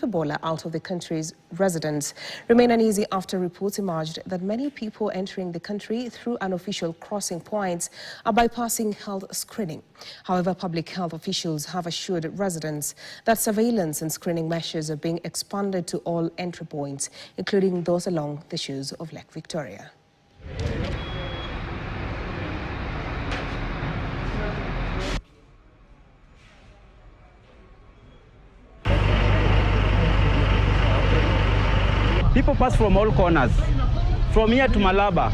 Ebola out of the country's residents remain uneasy after reports emerged that many people entering the country through unofficial crossing points are bypassing health screening. However, public health officials have assured residents that surveillance and screening measures are being expanded to all entry points, including those along the shores of Lake Victoria. People pass from all corners. From here to Malaba,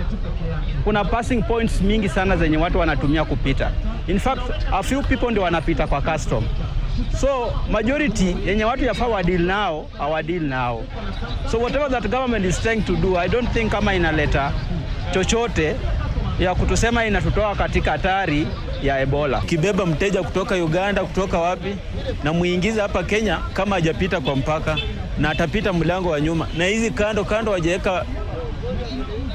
kuna passing points mingi sana zenye watu wanatumia kupita. In fact, a few people ndio wanapita kwa custom. So, majority yenye watu yafaa wadeal nao, hawadeal nao. So whatever that government is trying to do, I don't think kama inaleta chochote ya kutusema inatutoa katika hatari ya Ebola. Kibeba mteja kutoka Uganda, kutoka wapi, na muingiza hapa Kenya kama hajapita kwa mpaka, na atapita mlango wa nyuma. Na hizi kando wajaweka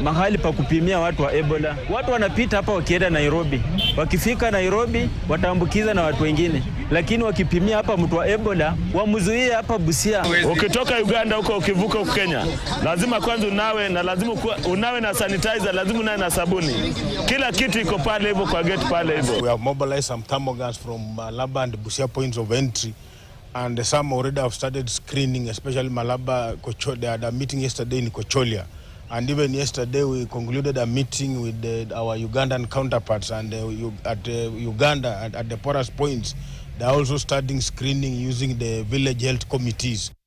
mahali pa kupimia watu wa Ebola. Watu wanapita hapa wakienda Nairobi. Wakifika Nairobi wataambukiza na watu wengine. Lakini wakipimia hapa mtu wa Ebola, wamzuie hapa Busia. Ukitoka Uganda huko ukivuka huko Kenya, lazima kwanza unawe, na lazima unawe na sanitizer, lazima unawe na sabuni. Kila kitu iko pale hivyo kwa gate pale hivyo. We have mobilized some thermogans from Malaba and Busia points of entry, and some already have started screening, especially Malaba. They had a meeting yesterday in Kocholia. And even yesterday we concluded a meeting with our Ugandan counterparts, and at Uganda at the poorest points, they are also starting screening using the village health committees.